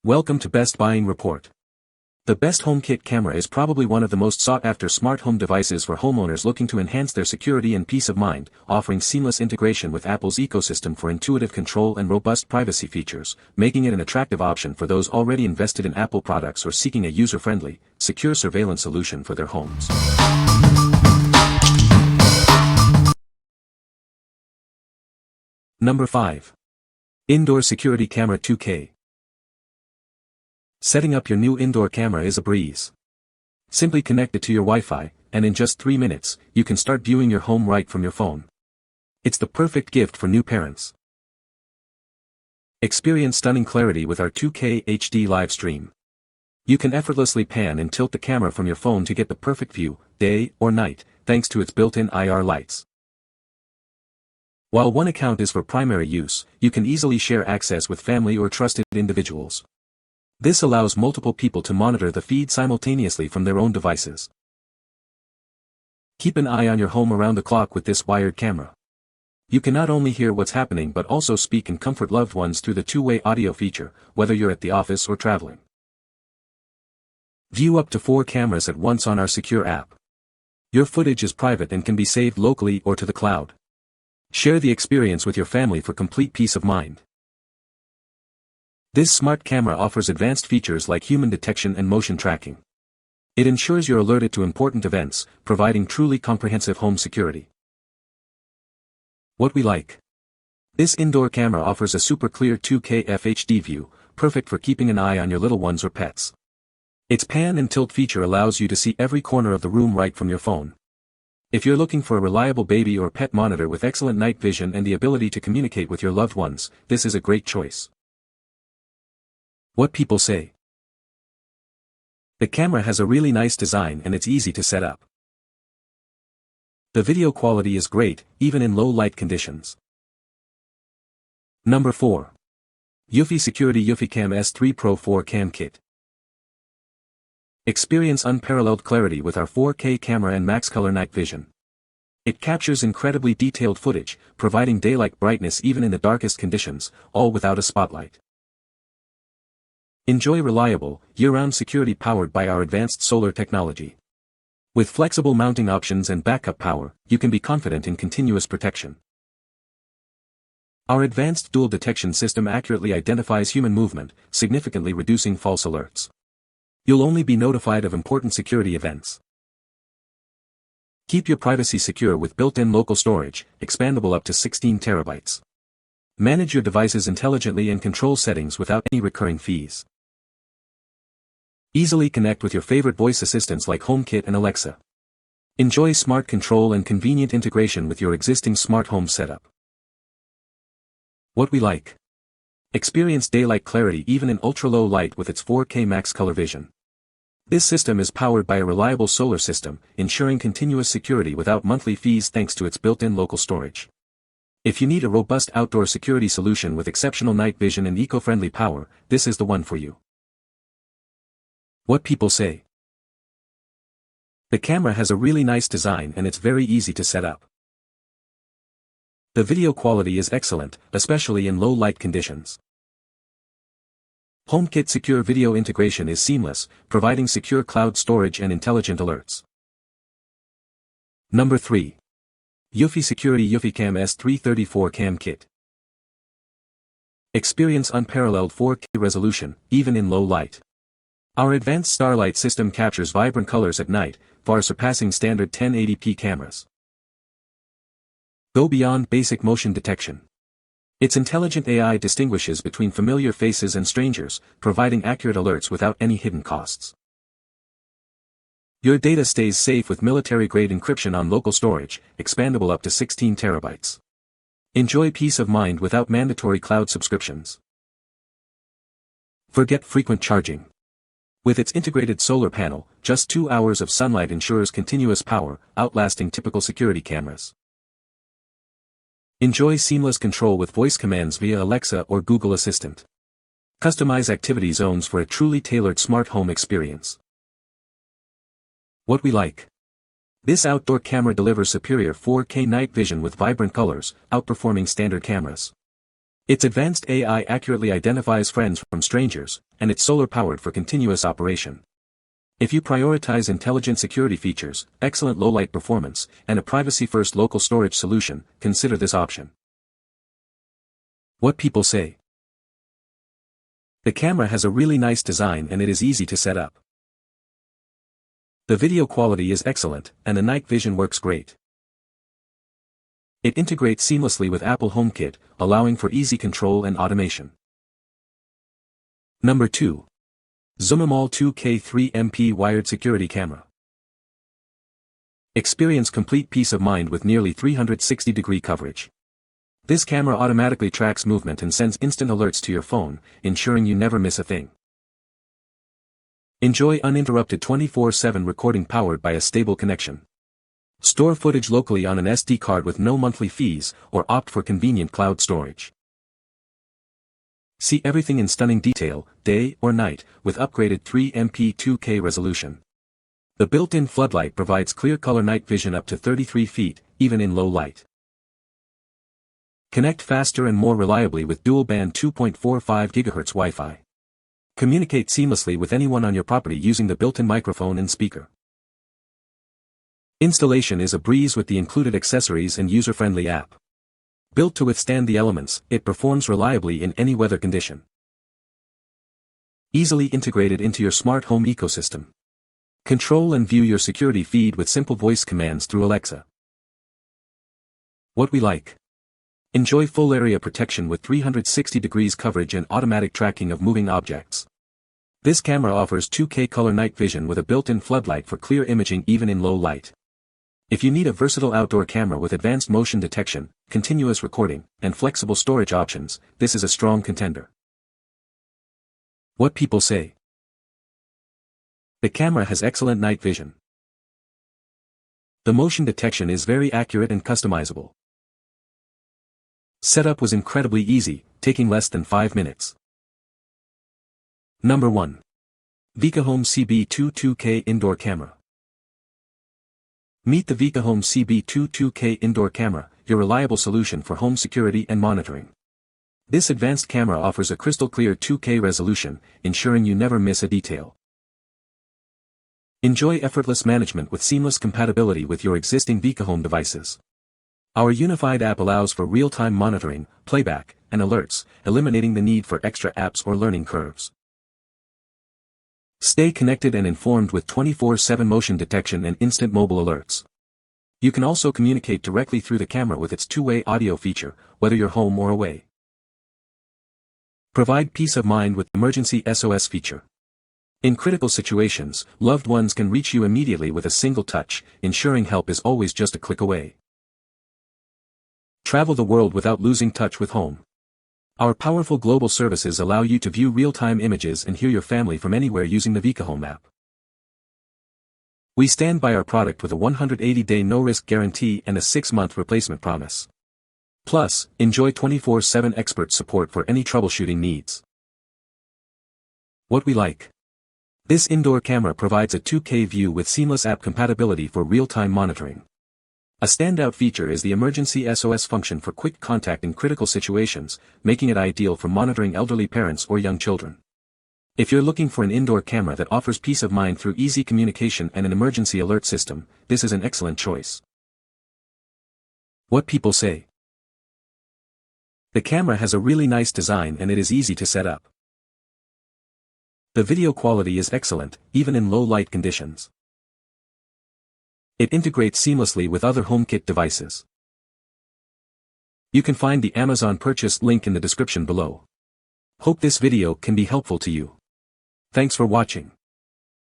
Welcome to Best Buying Report. The Best HomeKit Camera is probably one of the most sought-after smart home devices for homeowners looking to enhance their security and peace of mind, offering seamless integration with Apple's ecosystem for intuitive control and robust privacy features, making it an attractive option for those already invested in Apple products or seeking a user-friendly, secure surveillance solution for their homes. Number 5. Indoor Security Camera 2K. Setting up your new indoor camera is a breeze. Simply connect it to your Wi-Fi, and in just 3 minutes, you can start viewing your home right from your phone. It's the perfect gift for new parents. Experience stunning clarity with our 2K HD live stream. You can effortlessly pan and tilt the camera from your phone to get the perfect view, day or night, thanks to its built-in IR lights. While one account is for primary use, you can easily share access with family or trusted individuals. This allows multiple people to monitor the feed simultaneously from their own devices. Keep an eye on your home around the clock with this wired camera. You can not only hear what's happening but also speak and comfort loved ones through the two-way audio feature, whether you're at the office or traveling. View up to 4 cameras at once on our secure app. Your footage is private and can be saved locally or to the cloud. Share the experience with your family for complete peace of mind. This smart camera offers advanced features like human detection and motion tracking. It ensures you're alerted to important events, providing truly comprehensive home security. What we like. This indoor camera offers a super clear 2K FHD view, perfect for keeping an eye on your little ones or pets. Its pan and tilt feature allows you to see every corner of the room right from your phone. If you're looking for a reliable baby or pet monitor with excellent night vision and the ability to communicate with your loved ones, this is a great choice. What people say. The camera has a really nice design and it's easy to set up. The video quality is great, even in low light conditions. Number 4. EUFY Security eufyCam S3 Pro 4 Cam Kit. Experience unparalleled clarity with our 4K camera and max color night vision. It captures incredibly detailed footage, providing daylight brightness even in the darkest conditions, all without a spotlight. Enjoy reliable, year-round security powered by our advanced solar technology. With flexible mounting options and backup power, you can be confident in continuous protection. Our advanced dual detection system accurately identifies human movement, significantly reducing false alerts. You'll only be notified of important security events. Keep your privacy secure with built-in local storage, expandable up to 16 terabytes. Manage your devices intelligently and control settings without any recurring fees. Easily connect with your favorite voice assistants like HomeKit and Alexa. Enjoy smart control and convenient integration with your existing smart home setup. What we like. Experience daylight clarity even in ultra-low light with its 4K max color vision. This system is powered by a reliable solar system, ensuring continuous security without monthly fees thanks to its built-in local storage. If you need a robust outdoor security solution with exceptional night vision and eco-friendly power, this is the one for you. What people say. The camera has a really nice design and it's very easy to set up. The video quality is excellent, especially in low light conditions. HomeKit secure video integration is seamless, providing secure cloud storage and intelligent alerts. Number 3. EUFY Security eufyCam S3 34 Cam Kit. Experience unparalleled 4K resolution, even in low light. Our advanced Starlight system captures vibrant colors at night, far surpassing standard 1080p cameras. Go beyond basic motion detection. Its intelligent AI distinguishes between familiar faces and strangers, providing accurate alerts without any hidden costs. Your data stays safe with military-grade encryption on local storage, expandable up to 16 terabytes. Enjoy peace of mind without mandatory cloud subscriptions. Forget frequent charging. With its integrated solar panel, just 2 hours of sunlight ensures continuous power, outlasting typical security cameras. Enjoy seamless control with voice commands via Alexa or Google Assistant. Customize activity zones for a truly tailored smart home experience. What we like. This outdoor camera delivers superior 4K night vision with vibrant colors, outperforming standard cameras. Its advanced AI accurately identifies friends from strangers, and it's solar-powered for continuous operation. If you prioritize intelligent security features, excellent low-light performance, and a privacy-first local storage solution, consider this option. What people say. The camera has a really nice design and it is easy to set up. The video quality is excellent, and the night vision works great. It integrates seamlessly with Apple HomeKit, allowing for easy control and automation. Number 2. ZUMIMALL 2K 3MP Wired Security Camera. Experience complete peace of mind with nearly 360-degree coverage. This camera automatically tracks movement and sends instant alerts to your phone, ensuring you never miss a thing. Enjoy uninterrupted 24/7 recording powered by a stable connection. Store footage locally on an SD card with no monthly fees, or opt for convenient cloud storage. See everything in stunning detail, day or night, with upgraded 3MP 2K resolution. The built-in floodlight provides clear color night vision up to 33 feet, even in low light. Connect faster and more reliably with dual-band 2.45 GHz Wi-Fi. Communicate seamlessly with anyone on your property using the built-in microphone and speaker. Installation is a breeze with the included accessories and user-friendly app. Built to withstand the elements, it performs reliably in any weather condition. Easily integrated into your smart home ecosystem. Control and view your security feed with simple voice commands through Alexa. What we like. Enjoy full area protection with 360 degrees coverage and automatic tracking of moving objects. This camera offers 2K color night vision with a built-in floodlight for clear imaging even in low light. If you need a versatile outdoor camera with advanced motion detection, continuous recording, and flexible storage options, this is a strong contender. What people say. The camera has excellent night vision. The motion detection is very accurate and customizable. Setup was incredibly easy, taking less than 5 minutes. Number 1. Vicohome CB2 2K Indoor Camera. Meet the Vicohome CB2 2K Indoor Camera, your reliable solution for home security and monitoring. This advanced camera offers a crystal-clear 2K resolution, ensuring you never miss a detail. Enjoy effortless management with seamless compatibility with your existing Vicohome devices. Our unified app allows for real-time monitoring, playback, and alerts, eliminating the need for extra apps or learning curves. Stay connected and informed with 24/7 motion detection and instant mobile alerts. You can also communicate directly through the camera with its two-way audio feature, whether you're home or away. Provide peace of mind with emergency SOS feature. In critical situations, loved ones can reach you immediately with a single touch, ensuring help is always just a click away. Travel the world without losing touch with home. Our powerful global services allow you to view real-time images and hear your family from anywhere using the Vicohome app. We stand by our product with a 180-day no-risk guarantee and a 6-month replacement promise. Plus, enjoy 24/7 expert support for any troubleshooting needs. What we like. This indoor camera provides a 2K view with seamless app compatibility for real-time monitoring. A standout feature is the emergency SOS function for quick contact in critical situations, making it ideal for monitoring elderly parents or young children. If you're looking for an indoor camera that offers peace of mind through easy communication and an emergency alert system, this is an excellent choice. What people say. The camera has a really nice design and it is easy to set up. The video quality is excellent, even in low light conditions. It integrates seamlessly with other HomeKit devices. You can find the Amazon purchase link in the description below. Hope this video can be helpful to you. Thanks for watching.